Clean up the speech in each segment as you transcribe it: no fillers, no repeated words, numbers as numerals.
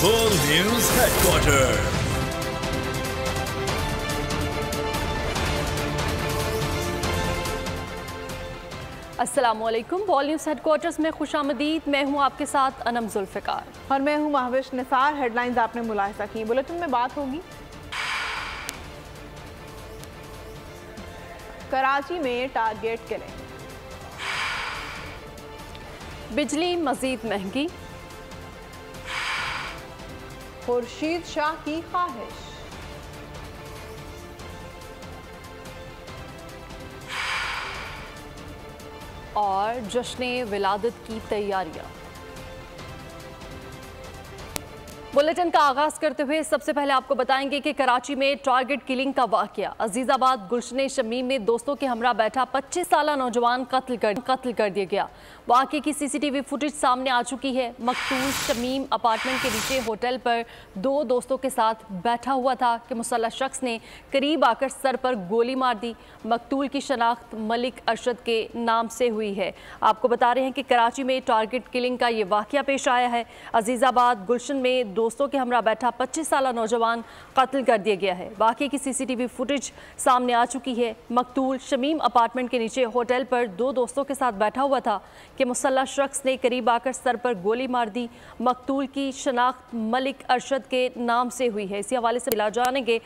World News Headquarters। अस्सलामुअलैकुम। World news headquarters में खुशामदीद। मैं हूं आपके साथ अनम जुल्फ़िकार और मैं हूं महविश निसार। हेडलाइंस आपने मुलाहिज़ा की, बुलेटिन में बात होगी। कराची में टारगेट किलिंग, बिजली मजीद महंगी, खुर्शीद शाह की ख्वाहिश, और जश्न विलादत की तैयारियां। बुलेटिन का आगाज करते हुए सबसे पहले आपको बताएंगे कि कराची में टारगेट किलिंग का वाकया। अजीजाबाद गुलशन शमीम में दोस्तों के हमरा बैठा 25 साला नौजवान कत्ल कर दिया गया। वाकये की सीसीटीवी फुटेज सामने आ चुकी है। मकतूल शमीम अपार्टमेंट के नीचे होटल पर दो दोस्तों के साथ बैठा हुआ था कि मुसल्लह शख्स ने करीब आकर सर पर गोली मार दी। मकतूल की शनाख्त मलिक अरशद के नाम से हुई है। आपको बता रहे हैं कि कराची में टारगेट किलिंग का ये वाकया पेश आया है। अजीजाबाद गुलशन में दोस्तों के हमरा बैठा 25 साला नौजवान कत्ल कर दिया गया है। वाकये की सीसीटीवी फुटेज सामने आ चुकी है। मकतूल शमीम अपार्टमेंट के नीचे होटल पर दो दोस्तों के साथ बैठा हुआ था कि मुसल्लह शख्स ने करीब आकर सर पर गोली मार दी। मकतूल की शनाख्त मलिक अरशद के नाम से हुई है। इसी हवाले से मिला जानेंगे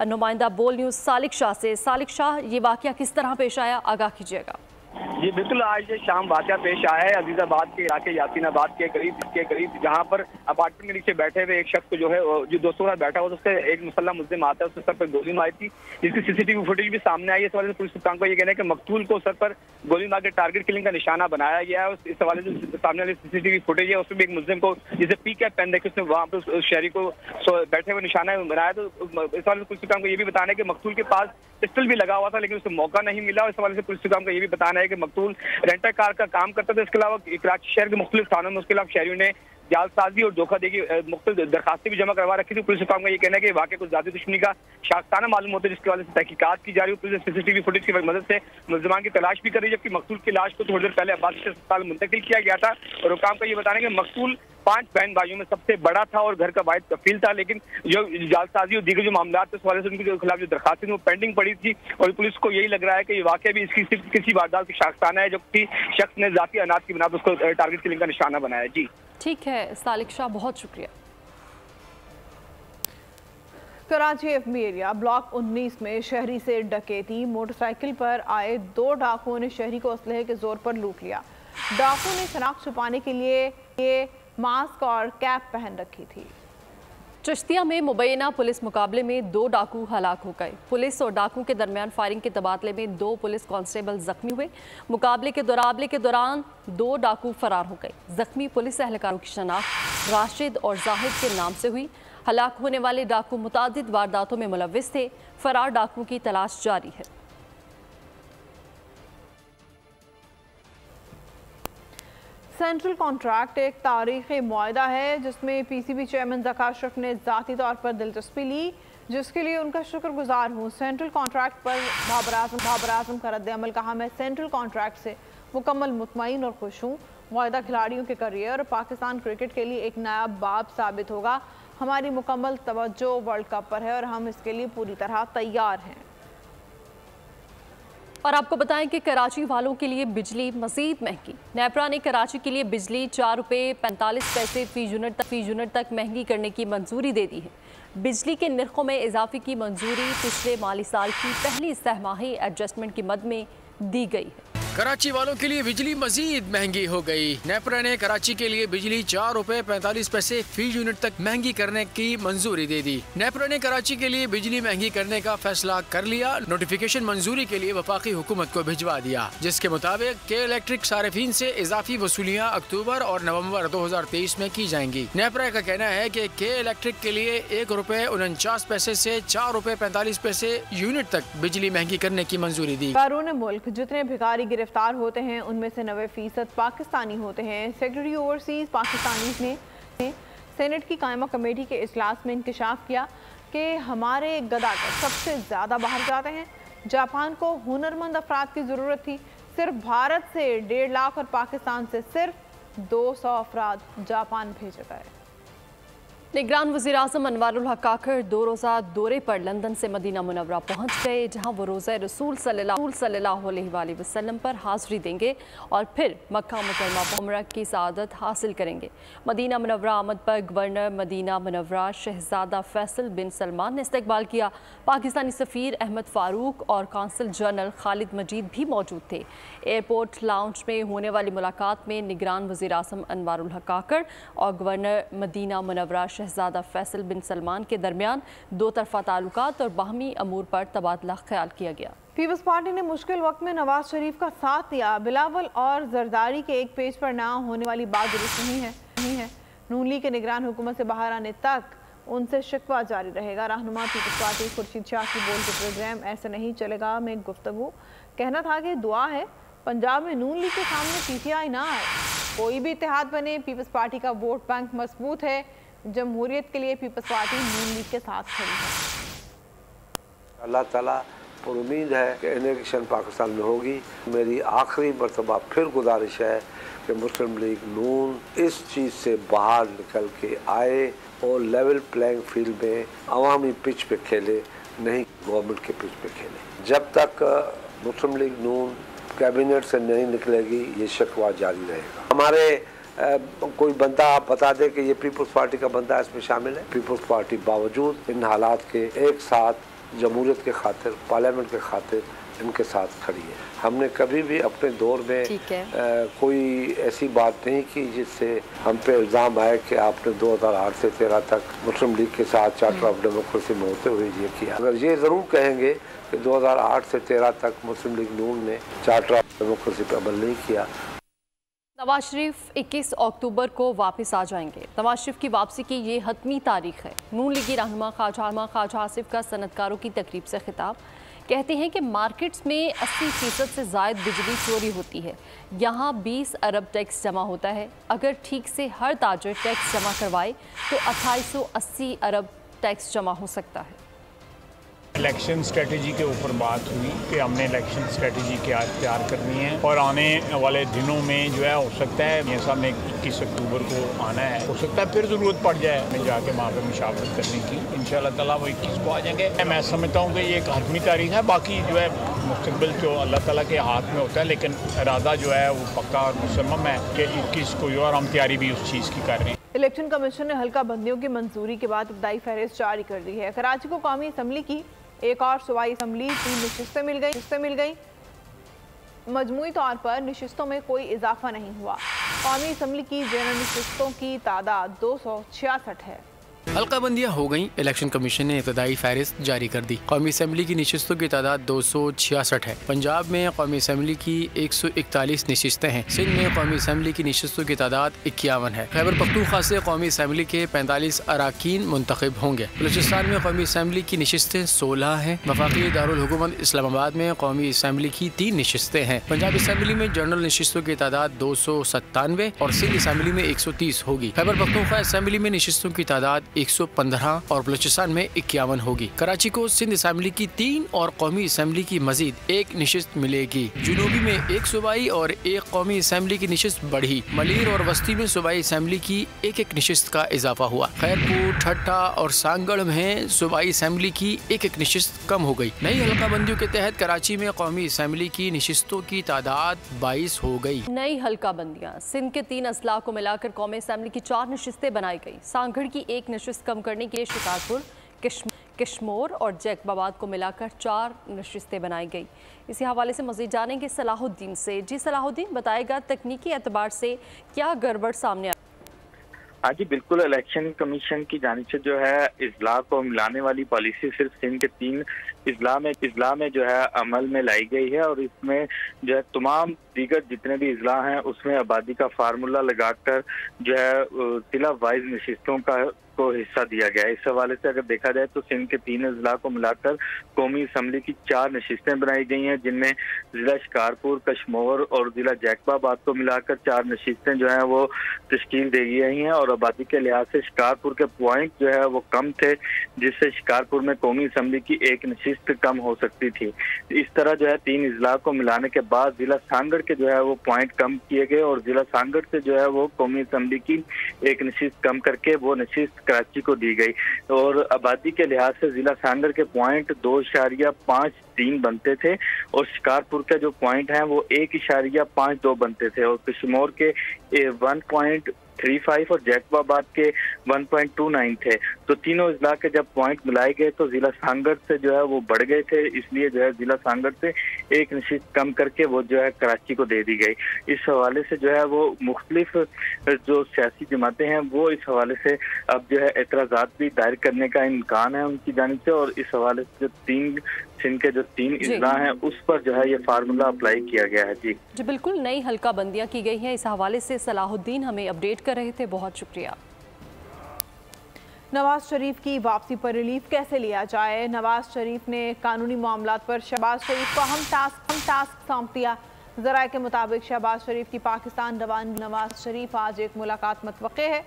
नुमाइंदा बोल न्यूज़ सालिक शाह से। सालिक शाह, ये वाकया किस तरह पेश आया, आगाह कीजिएगा। जी बिल्कुल, आज शाम वाकया पेश आया है अजीजाबाद के इलाके यासीनाबाद के करीब जहां पर अपार्टमेंट के नीचे बैठे हुए एक शख्स को जो है जो दोस्तों के साथ बैठा हुआ उससे एक मुसल्लह मुल्जिम आता है, उसके सर पर गोली मारी थी, जिसकी सीसीटीवी फुटेज भी सामने आई है। इस हवाले से पुलिस हुक्काम का ये कहना है कि मकतूल को सर पर गोली मार के टारगेट किलिंग का निशाना बनाया गया है। इस हवाले से सामने वाली सीसीटीवी फुटेज है, उसमें भी एक मुल्जिम को जिसे पी कैप पहन देखिए उसने वहाँ पर उस शहरी को बैठे हुए निशाना बनाया। तो इस हवाले से पुलिस हुक्काम को ये भी बताना है कि मकतूल के पास पिस्टल भी लगा हुआ था, लेकिन उसे मौका नहीं मिला। इस हवाले से पुलिस हुक्काम का ये भी बताना है कि मकतूल रेंटर कार का काम करता था। इसके अलावा कराची शहर के मुख्तलिफ थानों में उसके अलावा शहरियों ने जालसाजी और धोखाधड़ी की मुख्तलिफ दरखास्तें भी जमा करवा रखी थी। पुलिस हुक्काम का ये कहना है कि वाकई कुछ जाती दुश्मनी का शाखसाना मालूम होता है, जिसके वजह से तहकीकात की जा रही है। पुलिस सीसीटीवी फुटेज की मदद से मुल्जिमान की तलाश भी कर रही है, जबकि मकतूल की लाश को थोड़ी देर पहले अब्बास के अस्पताल मुंतकिल किया गया था। और हुक्काम का ये बताना है कि मकतूल 5 बहन भाइयों में सबसे बड़ा था और घर का वाहिद कफील था, लेकिन जो जालसाजी और दीगर जो मामला थे उस वाले से उनके खिलाफ जो दरखास्तें थी वो पेंडिंग पड़ी थी। और पुलिस को यही लग रहा है कि ये वाकई भी इसकी सिर्फ किसी वारदात की शाखसाना है, जबकि शख्स ने जाती अनाज की बिना पर उसको टारगेट किलिंग का निशाना बनाया। जी ठीक है सालिक शाह, बहुत शुक्रिया। कराची एफबी एरिया ब्लॉक 19 में शहरी से डकैती। मोटरसाइकिल पर आए 2 डाकुओं ने शहरी को असलहे के जोर पर लूट लिया। डाकुओं ने शनाख्त छुपाने के लिए मास्क और कैप पहन रखी थी। चिश्तिया में मुबैना पुलिस मुकाबले में 2 डाकू हलाक हो गए। पुलिस और डाकू के दरमियान फायरिंग के तबादले में 2 पुलिस कांस्टेबल जख्मी हुए। मुकाबले के दौरान 2 डाकू फरार हो गए। जख्मी पुलिस एहलकारों की शनाख्त राशिद और जाहिद के नाम से हुई। हलाक होने वाले डाकू मुतादिद वारदातों में मुलव्विस थे। फरार डाकू की तलाश जारी है। सेंट्रल कॉन्ट्रैक्ट एक तारीखी मुआहदा है जिसमें पीसीबी चेयरमैन ज़का अशरफ ने ज़ाती तौर पर दिलचस्पी ली, जिसके लिए उनका शुक्रगुजार हूँ। सेंट्रल कॉन्ट्रैक्ट पर बाबर आजम का रद्द-ए-अमल। कहा, मैं सेंट्रल कॉन्ट्रैक्ट से मुकम्मल मुतमईन और खुश हूँ। मुआहदा खिलाड़ियों के करियर और पाकिस्तान क्रिकेट के लिए एक नया बाब साबित होगा। हमारी मुकम्मल तवज्जो वर्ल्ड कप पर है और हम इसके लिए पूरी तरह तैयार हैं। और आपको बताएं कि कराची वालों के लिए बिजली मजीद महंगी। नेपरा ने कराची के लिए बिजली 4 रुपये 45 पैसे फी यूनिट तक महंगी करने की मंजूरी दे दी है। बिजली के निर्खों में इजाफे की मंजूरी पिछले माली साल की पहली सहमाही एडजस्टमेंट की मद में दी गई है। कराची वालों के लिए बिजली मजीद महंगी हो गई। नेपरा ने कराची के लिए बिजली 4 रुपए 45 पैसे फी यूनिट तक महंगी करने की मंजूरी दे दी। नेपरा ने कराची के लिए बिजली महंगी करने का फैसला कर लिया। नोटिफिकेशन मंजूरी के लिए वफाकी हुकूमत को भिजवा दिया, जिसके मुताबिक के इलेक्ट्रिक सारिफीन से इजाफी वसूलियाँ अक्टूबर और नवम्बर 2023 में की जाएंगी। नेपरा का कहना है कि के इलेक्ट्रिक के लिए 1 रुपए 49 पैसे से 4 रुपए 45 पैसे यूनिट तक बिजली महंगी करने की मंजूरी दी। बैरून मुल्क जितने भिखारी गिरफ्तार होते हैं उनमें से 90% पाकिस्तानी होते हैं। सेक्रेटरी ओवरसीज पाकिस्तानी ने सेनेट की कायमा कमेटी के इजलास में इंकशाफ किया कि हमारे गदागर सबसे ज़्यादा बाहर जाते हैं। जापान को हुनरमंद अफराद की ज़रूरत थी। सिर्फ भारत से 1.5 लाख और पाकिस्तान से सिर्फ 200 अफराद जापान भेजे गए। निगरान वज़ीर-ए-आज़म अनवारुल हक काकड़ 2 रोज़ा दौरे पर लंदन से मदीना मुनव्वरा पहुँच गए, जहाँ वो रोज़ा रसूल सल्लल्लाहु अलैहि वसल्लम पर हाज़िरी देंगे और फिर मक्का मुकर्रमा उम्रा की सआदत हासिल करेंगे। मदीना मुनव्वरा आमद पर गवर्नर मदीना मुनव्वरा शहजादा फैसल बिन सलमान ने इस्तकबाल किया। पाकिस्तानी सफ़ीर अहमद फ़ारूक और कौंसल जनरल खालिद मजीद भी मौजूद थे। एयरपोर्ट लाउंज में होने वाली मुलाकात में निगरान वज़ीर-ए-आज़म अनवारुल हक काकड़ और गवर्नर मदीना मुनव्वरा शहजादा फैसल बिन सलमान के दरमियान दो तरफा ताल्लुकात और बाहमी अमूर पर तबादला ख्याल किया गया। पीपल्स पार्टी ने मुश्किल वक्त में नवाज शरीफ का साथ दिया। बिलावल और जरदारी के एक पेज पर ना होने वाली बात दुरुस्त नहीं है। नून लीग के निगरान हुकूमत से बाहर आने तक उनसे शिकवा जारी रहेगा। रहनुमा पीपल्स पार्टी खुर्शीद शाह की बोल के प्रोग्राम ऐसे नहीं चलेगा में गुफ्तगू कहना था कि दुआ है पंजाब में नून लीग के सामने पीटीआई ना आए, कोई भी इत्तेहाद बने। पीपल्स पार्टी का वोट बैंक मजबूत है। जमहूरियत के लिए पीपल्स पार्टी नून लीग के साथ खड़ी है। अल्लाह ताला पर उम्मीद है कि इलेक्शन पाकिस्तान में होगी। मेरी आखिरी मरतबा फिर गुजारिश है कि मुस्लिम लीग नून इस चीज़ से बाहर निकल के आए और लेवल प्लेइंग फील्ड में अवामी पिच पे खेले, नहीं गवर्नमेंट के पिच पे खेले। जब तक मुस्लिम लीग नून कैबिनेट से नहीं निकलेगी ये शिकवा जारी रहेगा। हमारे कोई बंदा आप बता दे कि ये पीपल्स पार्टी का बंदा इसमें शामिल है। पीपल्स पार्टी बावजूद इन हालात के एक साथ जमहूरियत के खातिर, पार्लियामेंट के खातिर इनके साथ खड़ी है। हमने कभी भी अपने दौर में कोई ऐसी बात नहीं की जिससे हम पे इल्ज़ाम आए कि आपने 2008 से 13 तक मुस्लिम लीग के साथ चार्टर ऑफ डेमोक्रेसी में होते हुए ये किया। अगर ये ज़रूर कहेंगे कि 2008 से 13 तक मुस्लिम लीग नून ने चार्टर ऑफ डेमोक्रेसी पर अमल नहीं किया। नवाज शरीफ 21 अक्टूबर को वापस आ जाएंगे। नवाज शरीफ की वापसी की ये हतमी तारीख है। नून लीगी रहनुमा ख्वाजा आसिफ का सनतकारों की तकरीब से खिताब, कहते हैं कि मार्केट्स में 80% से ज़ायद बिजली चोरी होती है। यहाँ 20 अरब टैक्स जमा होता है। अगर ठीक से हर ताजर टैक्स जमा करवाए तो 2880 अरब टैक्स जमा हो सकता है। इलेक्शन स्ट्रेटजी के ऊपर बात हुई कि हमने इलेक्शन स्ट्रेटजी क्या तैयार करनी है और आने वाले दिनों में जो है हो सकता है मियां साहब ने 21 अक्टूबर को आना है, हो सकता है फिर ज़रूरत पड़ जाए हमें जाके वहाँ पर मुशावरत करने की। इंशाल्लाह ताला वो 21 को आ जाएंगे। मैं समझता हूँ कि ये एक हतमी तारीख है। बाकी जो है मुस्तकबिल जो अल्लाह ताला के हाथ में होता है, लेकिन इरादा जो है वो पक्का और मुसम्मम है कि 21 को जो, और हम तैयारी भी उस चीज़ की कर रहे हैं। इलेक्शन कमीशन ने हल्का बंदियों की मंजूरी के बाद इब्तदाई फहरिस्त जारी कर दी है। कराची को कौमी असम्बली की एक और सूबाई असम्बली 3 नशिस्तें मिल गई। मजमूई तौर पर नशिस्तों में कोई इजाफा नहीं हुआ। कौमी असम्बली की जनरल नशिस्तों की तादाद 266 है। हल्का बंदियाँ हो गई। इलेक्शन कमीशन ने इब्तदाई फहरिस्त जारी कर दी। कौमी असम्बली की नशिस्तों की तादाद 266 है। पंजाब में कौमी असम्बली की 141 नशिस्तें हैं। सिंध में कौमी असम्बली की नशिस्तों की तादाद 51 है। खैबर पख्तूनख्वा से कौमी असम्बली के 45 अरकान मुंतखब होंगे। बलूचिस्तान में कौमी असम्बली की नशिस्तें 16 हैं। वफाकी दारुल हुकूमत इस्लामाबाद में कौमी असम्बली की 3 नशिस्तें हैं। पंजाब असम्बली में जनरल नशिस्तों की तादाद 297 और सिंध असम्बली में 130 होगी। खैबर पख्तूनख्वा असम्बली में नशिस्तों की तादाद 115 और बलूचिस्तान में 51 होगी। कराची को सिंध असम्बली की 3 और कौमी असम्बली की मजीद 1 नशिस्त मिलेगी। जुनूबी में 1 सूबाई और 1 कौमी असम्बली की नशिस्त बढ़ी। मलीर और वस्ती में सूबाई असम्बली की 1 नशिस्त का इजाफा हुआ। खैरपुर, ठट्टा और सांगड़ में सूबाई असम्बली की 1 नशिस्त कम हो गई। नई हल्का बंदियों के तहत कराची में कौमी असम्बली की नशिस्तों की तादाद 22 हो गई। नई हल्का बंदियाँ सिंध के 3 अजला को मिलाकर कौमी असम्बली की 4 नशिस्तें बनाई गई। सांगड़ की 1 नशिस्त कम करने के लिए शिकारपुर, किश्मोर और जैकबाबाद को मिलाकर 4 नशिस्तें बनाई गई। इसी हवाले से मज़ीद जानेंगे सलाहुद्दीन से। जी सलाहुद्दीन, बताएगा तकनीकी एतबार से क्या गड़बड़ सामने? हाँ जी बिल्कुल, इलेक्शन कमीशन की जानिब से जो है इजला को मिलाने वाली पॉलिसी सिर्फ सिंध के 3 इजला में जो है अमल में लाई गई है और इसमें जो है तमाम दीगर जितने भी इजला हैं उसमें आबादी का फार्मूला लगाकर जो है जिला वाइज नशिस्तों को हिस्सा दिया गया है। इस हवाले से अगर देखा जाए तो सिंध के 3 अजला को मिलाकर कौमी असम्बली की 4 नशिस्तें बनाई गई हैं, जिनमें जिला शिकारपुर, कश्मोर और जिला जैकबाबाद को मिलाकर 4 नशिस्तें जो हैं वो तश्कील दे गई हैं। और आबादी के लिहाज से शिकारपुर के पॉइंट जो है वो कम थे, जिससे शिकारपुर में कौमी असम्बली की 1 नशिस्त कम हो सकती थी। इस तरह जो है 3 अजला को मिलाने के बाद जिला सांगड़ के जो है वो पॉइंट कम किए गए और जिला सांगड़ से जो है वो कौमी असम्बली की 1 नशिस्त कम करके वो नशिस्त कराची को दी गई। और आबादी के लिहाज से जिला सांगर के पॉइंट 2.53 बनते थे और शिकारपुर के जो पॉइंट हैं वो 1.52 बनते थे और किशमोर के 1.35 और जैकबाबाद के 1.29 थे। तो तीनों अजला के जब पॉइंट मिलाए गए तो जिला सांगर से जो है वो बढ़ गए थे, इसलिए जो है जिला सांगर से एक नशीद कम करके वो जो है कराची को दे दी गई। इस हवाले से जो है वो मुख्तलिफ जो सियासी जमातें हैं वो इस हवाले से अब जो है एतराज़ात भी दायर करने का इम्कान है उनकी जानिब से, और इस हवाले से जो सिंध के जो 3 इजला हैं उस पर जो है ये फार्मूला अप्लाई किया गया है। जी बिल्कुल, नई हल्का बंदियां की गई हैं। इस हवाले से सलाहुद्दीन हमें अपडेट कर रहे थे, बहुत शुक्रिया। नवाज शरीफ की वापसी पर रिलीफ कैसे लिया जाए? नवाज शरीफ ने कानूनी मामलात पर शहबाज शरीफ को अहम टास्क सौंप दिया। ज़राए के मुताबिक शहबाज शरीफ की पाकिस्तान रवानगी नवाज शरीफ आज एक मुलाकात मतवक़्क़े है।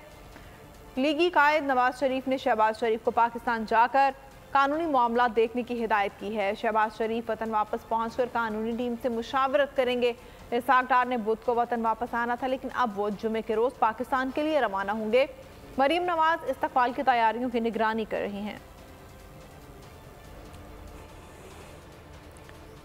लीगी कायद नवाज शरीफ ने शहबाज शरीफ को पाकिस्तान जाकर कानूनी मामला देखने की हिदायत की है। शहबाज शरीफ वतन वापस पहुंचकर कानूनी टीम से मुशावरत करेंगे। इसाक डार ने बुध को वतन वापस आना था, लेकिन अब वो जुमे के रोज़ पाकिस्तान के लिए रवाना होंगे। मरीम नवाज इस्तकबाल की तैयारियों की निगरानी कर रही हैं।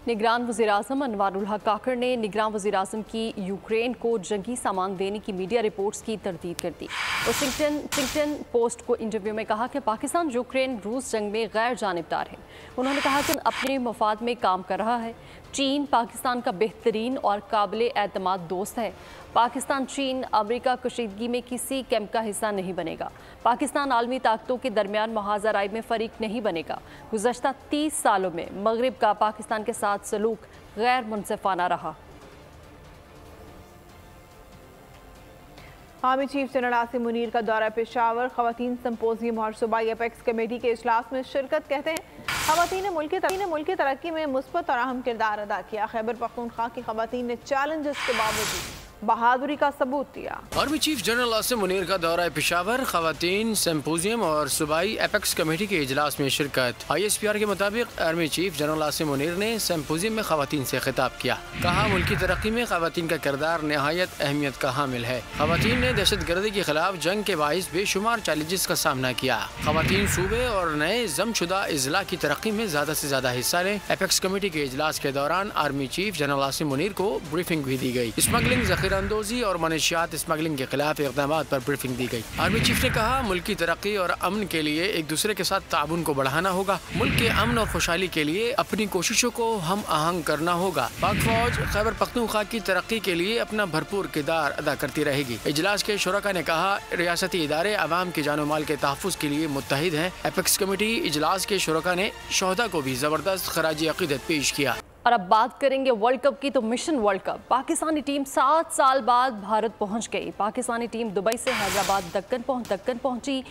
निगरान वज़ीर-ए-आज़म अनवारुल हक काकड़ ने निगरान वज़ीर-ए-आज़म की यूक्रेन को जंगी सामान देने की मीडिया रिपोर्ट्स की तरदीद कर दी। वाशिंगटन पोस्ट को इंटरव्यू में कहा कि पाकिस्तान यूक्रेन रूस जंग में गैर जानिबदार है। उन्होंने कहा कि अपने मफाद में काम कर रहा है। चीन पाकिस्तान का बेहतरीन और काबिल एतमाद दोस्त है। पाकिस्तान चीन अमेरिका कशीदगी में किसी कैंप का हिस्सा नहीं बनेगा। पाकिस्तान आलमी ताकतों के दरमियान महाजराई में फ़रीक नहीं बनेगा। गुज़श्ता 30 सालों में मगरिब का पाकिस्तान के साथ सलूक गैर मुनसिफाना रहा। Army chief general Asim Munir का दौरा पेशावर, ख़वातीन सिंपोजियम और सूबाई एपेक्स कमेटी के इजलास में शिरकत। कहते हैं ख़वातीन ने मुल्क की तरक्की में मुस्बत और अहम किरदार अदा किया। खैबर पख्तूनख्वा की ख़वातीन ने चैलेंजेस के बावजूद बहादुरी का सबूत दिया। Army chief general Asim Munir का दौरा पेशावर, ख़वातीन सिंपोजियम और सूबाई एपेक्स कमेटी के इजलास में शिरकत। ISPR के मुताबिक army chief general Asim Munir ने सिंपोजियम में ख़वातीन से खिताब किया। कहा मुल्क की तरक्की में ख़वातीन का किरदार नहायत अहमियत का हामिल है। ख़वातीन ने दहशतगर्दी के खिलाफ जंग के बाइस बेशुमार चैलेंजेस का सामना किया। ख़वातीन सूबे और नए जमशुदा इजला की तरक्की में ज्यादा से ज्यादा हिस्सा लें। एपेक्स कमेटी के इजलास के दौरान army chief general Asim Munir को ब्रीफिंग भी दी गई। स्मगलिंग, अंदोजी और मनशियात स्मगलिंग के खिलाफ इक़दाम पर ब्रीफिंग दी गई। आर्मी चीफ ने कहा मुल्क की तरक्की और अमन के लिए एक दूसरे के साथ ताउन को बढ़ाना होगा। मुल्क के अमन और खुशहाली के लिए अपनी कोशिशों को हम आहंग करना होगा। पाक फौज खैबर पख्तूनख्वा की तरक्की के लिए अपना भरपूर किरदार अदा करती रहेगी। इजलास के शुरका ने कहा रियासती इदारे अवाम के जानो माल के तहफ़्फ़ुज़ के लिए मुत्तहिद हैं। एपेक्स कमेटी इजलास के शुरका ने शोहदा को भी जबरदस्त खराजी अक़ीदत पेश किया। और अब बात करेंगे वर्ल्ड कप की। तो mission world cup, Pakistani team 7 साल बाद भारत पहुंच गई। पाकिस्तानी टीम दुबई से हैदराबाद दक्कन पहुंची।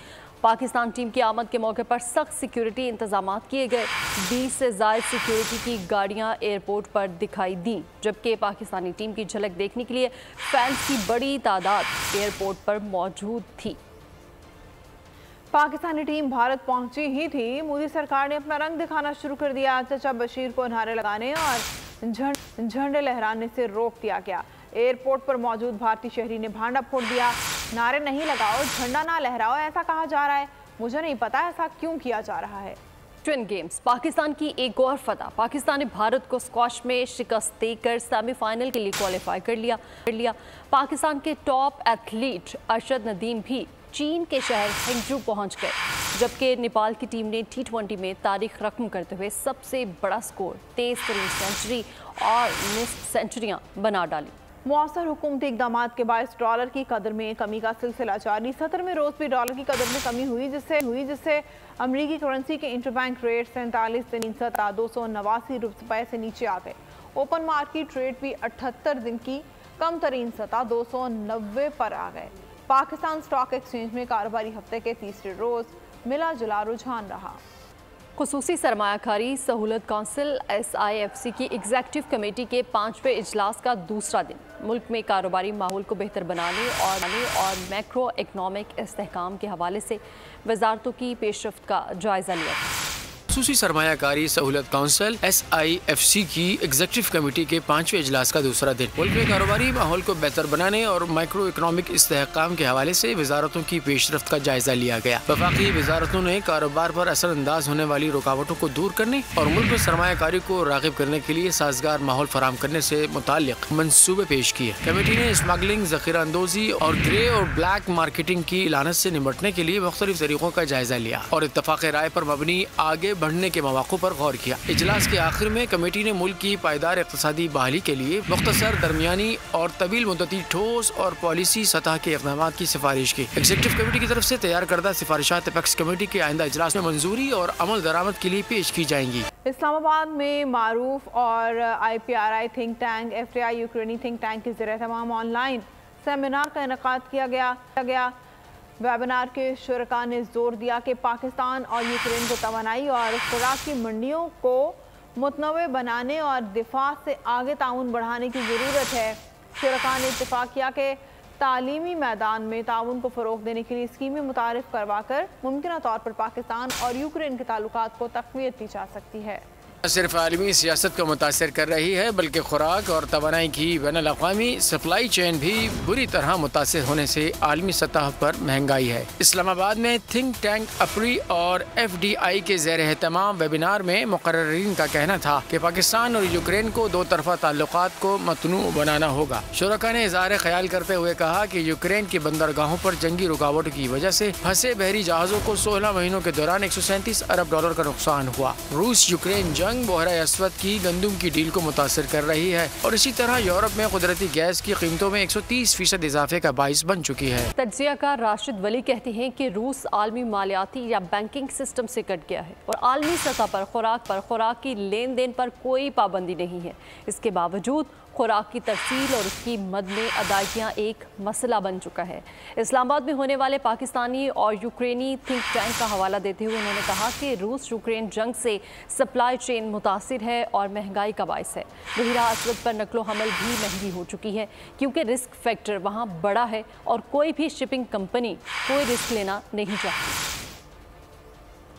पाकिस्तान टीम की आमद के मौके पर सख्त सिक्योरिटी इंतजाम किए गए। 20 से ज़ायद सिक्योरिटी की गाड़ियां एयरपोर्ट पर दिखाई दी, जबकि पाकिस्तानी टीम की झलक देखने के लिए फैंस की बड़ी तादाद एयरपोर्ट पर मौजूद थी। पाकिस्तानी टीम भारत पहुंची ही थी, मोदी सरकार ने अपना रंग दिखाना शुरू कर दिया। चचा बशीर को नारे लगाने और झंडे लहराने से रोक दिया गया। एयरपोर्ट पर मौजूद भारतीय शहरी ने भांडा फोड़ दिया। नारे नहीं लगाओ, झंडा ना लहराओ, ऐसा कहा जा रहा है। मुझे नहीं पता ऐसा क्यों किया जा रहा है। ट्विन गेम्स, पाकिस्तान की एक और फतह। पाकिस्तान ने भारत को स्क्वॉश में शिकस्त देकर सेमीफाइनल के लिए क्वालिफाई कर लिया। पाकिस्तान के टॉप एथलीट अरशद नदीम भी चीन के शहर हेंगजू पहुंच गए, जबकि नेपाल की टीम ने T20 में तारीख रकम करते हुए सबसे बड़ा स्कोर 23 सेंचुरी और मिस्ड सेंचुरियां बना डाली। मौसर हुकूमती इक़दाम के बायस डॉलर की कदर में कमी का सिलसिला जारी। 17वें रोज़ भी डॉलर की कदर में कमी हुई, जिससे अमरीकी करेंसी के इंटरबैंक रेट 47.3 289 रुपये से नीचे आ गए। ओपन मार्केट रेट भी 78 दिन की कम तरीन सतह 290 पर आ गए। पाकिस्तान स्टॉक एक्सचेंज में कारोबारी हफ्ते के तीसरे रोज़ मिला जुला रुझान रहा। खुसूसी सरमायाकारी सहूलत काउंसिल SIFC की एग्जीक्यूटिव कमेटी के 5वें इजलास का दूसरा दिन मुल्क में कारोबारी माहौल को बेहतर बनाने और मैक्रो इकनॉमिक इस्तेहकाम के हवाले से वजारतों की पेशरफ्त का जायजा लिया। खसूसी सरमायाकारी सहूलत काउंसिल SIFC की एग्जीक्यूटिव कमेटी के 5वें इजलास का दूसरा दिन। मुल्क में कारोबारी माहौल को बेहतर बनाने और माइक्रो इकोनॉमिक इस्तेहकाम के हवाले से वजारतों की पेशरफ्त का जायजा लिया गया। वफाकी वजारतों ने कारोबार पर असरअंदाज होने वाली रुकावटों को दूर करने और मुल्क में सरमायाकारी को राग़िब करने के लिए साजगार माहौल फराहम करने से मुताल्लिक मंसूबे पेश किए। कमेटी ने स्मगलिंग, ज़ख़ीरा अंदोज़ी और ग्रे और ब्लैक मार्केटिंग की लानत से निपटने के लिए मुख्तलिफ तरीकों का जायजा लिया और इत्तफाक़ राय पर मबनी आगे बढ़ने के मौक़ों पर गौर किया। इजलास के आखिर में कमेटी ने मुल्क की पायदार इक़्तिसादी बहाली के लिए मुख्तसर, दरमियानी और तवील मुद्दती ठोस और पॉलिसी सतह के इक़दाम की सिफारिश की। एग्जीक्यूटिव कमेटी की तरफ से तैयार करदा सिफारिशात अपेक्स कमेटी के आइंदा इजलास में मंजूरी और अमल दरामद के लिए पेश की जाएंगी। इस्लामाबाद में मारूफ और IPRI थिंक टैंक, FDI यूक्रेनी थिंक टैंक के ज़रिए तमाम ऑनलाइन सेमिनार का इनेकाद किया गया। वेबिनार के शुरका ने जोर दिया कि पाकिस्तान और यूक्रेन को तवानाई और खुराक की मंडियों को मुतनव्वे बनाने और दिफा से आगे ताउन बढ़ाने की ज़रूरत है। शुरका ने इत्तेफाक किया कि तालीमी मैदान में ताउन को फ़रोग़ देने के लिए स्कीमें मुतारिफ़ करवा कर मुमकिन तौर पर पाकिस्तान और यूक्रेन के ताल्लुकात को तक़वियत दी जा सकती है। न सिर्फ आलमी सियासत को मुतासर कर रही है बल्कि खुराक और तवानाई की बैनुल अक़वामी सप्लाई चेन भी बुरी तरह मुतासर होने से आलमी सतह पर महंगाई है। इस्लामाबाद में थिंक टैंक अपरी और FDI के ज़ेर एहतमाम वेबिनार में मुक़र्ररीन का कहना था कि पाकिस्तान और यूक्रेन को दो तरफ़ा ताल्लुकात को मतनू बनाना होगा। शुरका ने इज़हार ख्याल करते हुए कहा कि यूक्रेन की बंदरगाहों पर जंगी रुकावटों की वजह से फंसे बहरी जहाज़ों को 16 महीनों के दौरान 137 अरब डॉलर का नुकसान हुआ। रूस यूक्रेन जंग बहरा अस्वद की गंदुम की डील को मुतासर कर रही है और इसी तरह यूरोप में कुदरती गैस की कीमतों में 130% इजाफे का बाइस बन चुकी है। तज्ज़ियाकार राशिद वली कहते हैं कि रूस आलमी मालियाती या बैंकिंग सिस्टम से कट गया है और आलमी सतह पर खुराक की लेन देन पर कोई पाबंदी नहीं है। इसके बावजूद खुराक की तरसील और उसकी मद में अदायगियाँ एक मसला बन चुका है। इस्लामाबाद में होने वाले पाकिस्तानी और यूक्रेनी थिंक टैंक का हवाला देते हुए उन्होंने कहा कि रूस यूक्रेन जंग से सप्लाई चेन मुतासिर है और महंगाई का बायस है। बहरा अस्वद पर नकलो हमल भी महंगी हो चुकी है क्योंकि रिस्क फैक्टर वहाँ बड़ा है और कोई भी शिपिंग कंपनी कोई रिस्क लेना नहीं चाहती।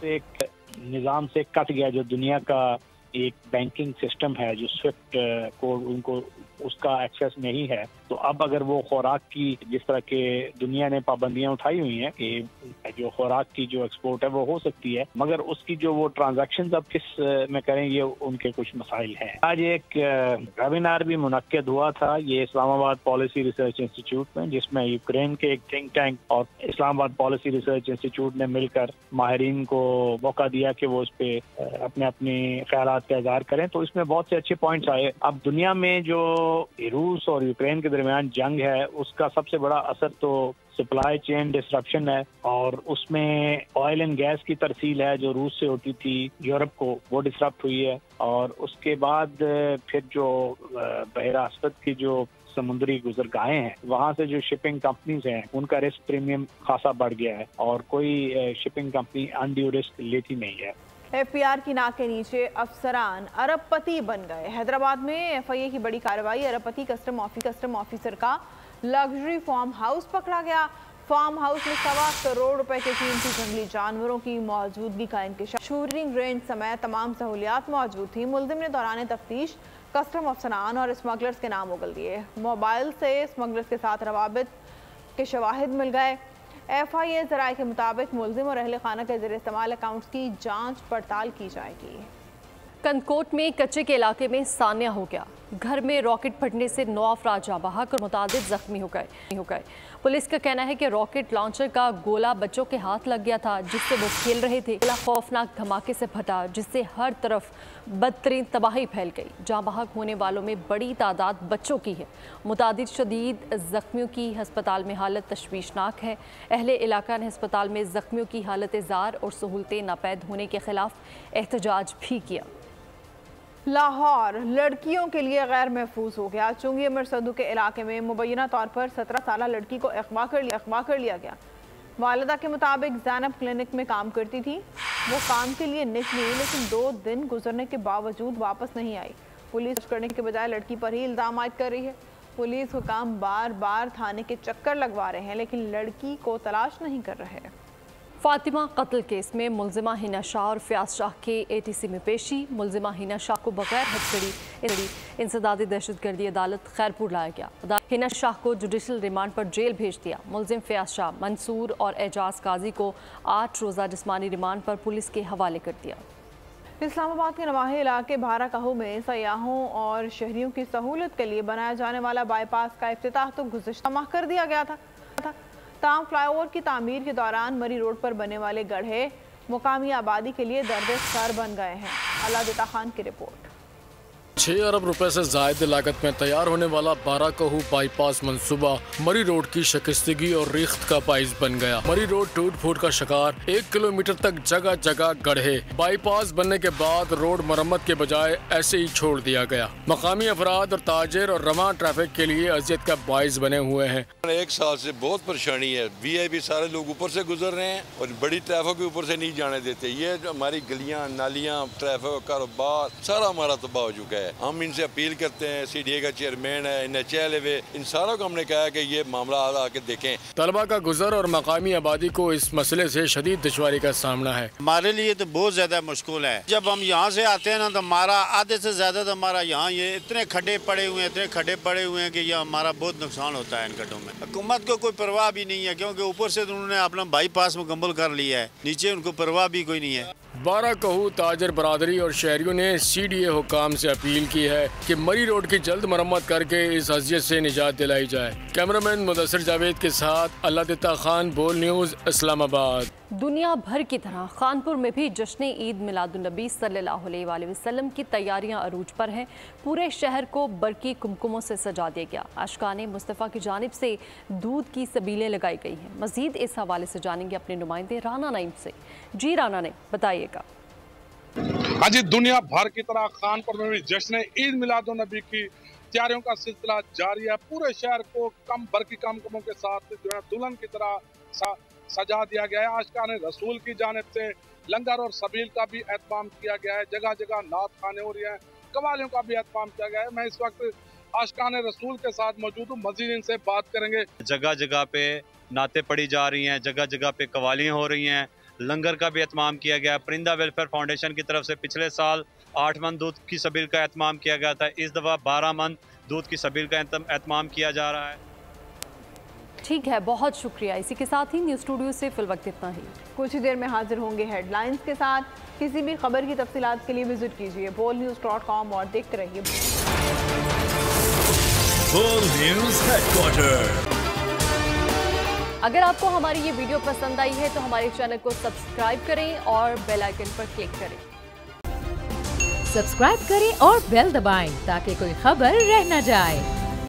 एक निज़ाम से कट गया जो दुनिया का एक बैंकिंग सिस्टम है, जो स्विफ्ट कोड उनको उसका एक्सेस नहीं है। तो अब अगर वो खुराक की, जिस तरह के दुनिया ने पाबंदियां उठाई हुई हैं कि जो खुराक की जो एक्सपोर्ट है वो हो सकती है, मगर उसकी जो वो ट्रांजैक्शंस अब किस में करें, ये उनके कुछ मसाइल हैं। आज एक वेबिनार भी मुनक्किद हुआ था ये इस्लामाबाद पॉलिसी रिसर्च इंस्टीट्यूट में, जिसमें यूक्रेन के एक थिंक टैंक और इस्लामाबाद पॉलिसी रिसर्च इंस्टीट्यूट ने मिलकर माहिरीन को मौका दिया कि वो उस पर अपने ख्यालात का इज़हार करें। तो इसमें बहुत से अच्छे पॉइंट्स आए। अब दुनिया में जो रूस और यूक्रेन के दरमियान जंग है उसका सबसे बड़ा असर तो सप्लाई चेन डिस्ट्रप्शन है और उसमें ऑयल एंड गैस की तरसील है जो रूस से होती थी यूरोप को, वो डिस्टर्ब हुई है। और उसके बाद फिर जो बहरा अस्वद की जो समुद्री गुजरगाहें हैं वहाँ से जो शिपिंग कंपनीज हैं उनका रिस्क प्रीमियम खासा बढ़ गया है और कोई शिपिंग कंपनी अनड्यू रिस्क लेती नहीं है। FPR की नाक के नीचे अफसरान अरबपति बन गए। हैदराबाद में FIA की बड़ी कार्रवाई, अरबपति कस्टम ऑफिसर का लग्जरी फार्म हाउस पकड़ा गया। फार्म हाउस में 1.25 करोड़ रुपए के कीमती जंगली जानवरों की मौजूदगी का इंकशाफ, शूटिंग रेंज समेत तमाम सहूलियात मौजूद थी। मुलजिम ने दौरान तफ्तीश कस्टम अफसरान और स्मगलर्स के नाम उगल दिए। मोबाइल से स्मगलर्स के साथ रवाबित के शवाहिद मिल गए। FIA ज़राए के मुताबिक मुलजिम और अहले खाना के ज़रिए इस्तेमाल अकाउंट्स की जांच पड़ताल की जाएगी। कंदकोट में कच्चे के इलाके में सान्या हो गया। घर में रॉकेट फटने से 9 अफराद जाँ बहक और मुतादिद जख्मी हो गए। पुलिस का कहना है कि रॉकेट लॉन्चर का गोला बच्चों के हाथ लग गया था जिससे वो खेल रहे थे। गोला खौफनाक धमाके से फटा जिससे हर तरफ बदतरीन तबाही फैल गई। जाँ बहक होने वालों में बड़ी तादाद बच्चों की है। मुतादिद शदीद जख्मियों की हस्पताल में हालत तशवीशनाक है। अहले इलाका ने हस्पताल में जख्मियों की हालत ज़ार और सहूलतें नापैद होने के खिलाफ एहतजाज भी किया। लाहौर लड़कियों के लिए गैर महफूज हो गया। चुंगी अमर सदू के इलाके में मुबैना तौर पर 17 साल लड़की को अगवा कर लिया गया। वालिदा के मुताबिक ज़ैनब क्लिनिक में काम करती थी। वो काम के लिए निकली लेकिन 2 दिन गुजरने के बावजूद वापस नहीं आई। पुलिस करने के बजाय लड़की पर ही इल्ज़ाम आयद कर रही है। पुलिस को काम बार बार थाने के चक्कर लगवा रहे हैं लेकिन लड़की को तलाश नहीं कर रहे। फातिमा कत्ल केस में मुलजिमा हिना शाह और फयाज शाह के ATC में पेशी। मुलजिमा हिना शाह को बगैर हथकड़ी इंसदादी दहशतगर्दी अदालत खैरपुर लाया गया। हिना शाह को जुडिशल रिमांड पर जेल भेज दिया। मुलजिम फयाज शाह, मंसूर और एजाज काजी को 8 रोज़ा जिस्मानी रिमांड पर पुलिस के हवाले कर दिया। इस्लामाबाद के नवाही इलाके भाराकाहू में सयाहों और शहरियों की सहूलत के लिए बनाया जाने वाला बाईपास का इफ्तिताह तो गुज़िश्ता माह कर दिया गया था। ताम फ्लाईओवर की तामीर के दौरान मरी रोड पर बनने वाले गड्ढे मुकामी आबादी के लिए दर्द सर बन गए हैं। अलादिता खान की रिपोर्ट। 6 अरब रुपए से जायद लागत में तैयार होने वाला बाराकाहू बाईपास मंसूबा मरी रोड की शिकस्तगी और रेख्त का बाइस बन गया। मरी रोड टूट फूट का शिकार, 1 किलोमीटर तक जगह जगह गड्ढे। बाईपास बनने के बाद रोड मरम्मत के बजाय ऐसे ही छोड़ दिया गया। मकामी अफराद और ताजिर और रवां ट्रैफिक के लिए अजियत का बाइस बने हुए हैं। 1 साल से बहुत परेशानी है। VIP सारे लोग ऊपर से गुजर रहे हैं और बड़ी ट्रैफिक ऊपर से नहीं जाने देते। ये हमारी गलियां, नालियां, ट्रैफिक, कारोबार सारा हमारा तबाह हो चुका है। हम इनसे अपील करते हैं, CDA का चेयरमैन है, NHLA, इन सारों को हमने कहा कि ये मामला आके देखें। तलबा का गुजर और मकामी आबादी को इस मसले से शदीद दुश्वारी का सामना है। हमारे लिए तो बहुत ज्यादा मुश्किल है। जब हम यहाँ से आते हैं ना तो हमारा आधे से ज्यादा तो हमारा यहाँ ये इतने खड्डे पड़े हुए हैं कि ये हमारा बहुत नुकसान होता है इन खड्डों में। हुकूमत को कोई परवाह भी नहीं है क्योंकि ऊपर से तो उन्होंने अपना बाईपास मुकम्मल कर लिया है, नीचे उनको परवाह भी कोई नहीं है। बाराकाहू ताजर बरादरी और शहरियों ने CDA हुकाम से अपील की है कि मरी रोड की जल्द मरम्मत करके इस अजियत से निजात दिलाई जाए। कैमरामैन मुदस्सिर जावेद के साथ अलादिता खान, बोल न्यूज़, इस्लामाबाद। दुनिया भर की तरह खानपुर में भी जश्न ईद मिलादुन्नबी सल्लल्लाहु अलैहि वसल्लम की तैयारियां अरूज पर हैं। पूरे शहर को बरकी कुमकुमों से सजा दिया गया। आशिकाने मुस्तफ़ा की जानिब से दूध की सबीलें लगाई गई हैं। मजीद इस हवाले से जानेंगे अपने नुमाइंदे राना नईम से। जी राना नईम, बताइएगा। आज दुनिया भर की तरह खानपुर में भी जश्न ईद मिलादुन्नबी की तैयारियों का सिलसिला जारी है। पूरे शहर को बरकी कुमकुमों के साथ जो है दुल्हन की तरह सजा दिया गया है। आशिकाने रसूल की जानिब से लंगर और सबील का भी एहतमाम किया गया है। जगह जगह नात खाने हो रही हैं, कवालियों का भी एहतमाम किया गया है। मैं इस वक्त आशिकाने रसूल के साथ मौजूद हूँ, मजीद इनसे बात करेंगे। जगह जगह पे नाते पड़ी जा रही हैं, जगह जगह पे कवालियाँ हो रही हैं, लंगर का भी एहतमाम किया गया। परिंदा वेलफेयर फाउंडेशन की तरफ से पिछले साल 8 मन दूध की सबील का एहतमाम किया गया था। इस दफ़ा 12 मन दूध की सबील का एहतमाम किया जा रहा है। ठीक है, बहुत शुक्रिया। इसी के साथ ही न्यूज़ स्टूडियो से फिल वक्त इतना ही। कुछ ही देर में हाजिर होंगे हेडलाइंस के साथ। किसी भी खबर की तफसीलात के लिए विजिट कीजिए bolnews.com और देखते रहिए बोल न्यूज़ हेडक्वार्टर। अगर आपको हमारी ये वीडियो पसंद आई है तो हमारे चैनल को सब्सक्राइब करें और बेल आइकन पर क्लिक करें। सब्सक्राइब करें और बेल दबाएं ताकि कोई खबर रह न जाए।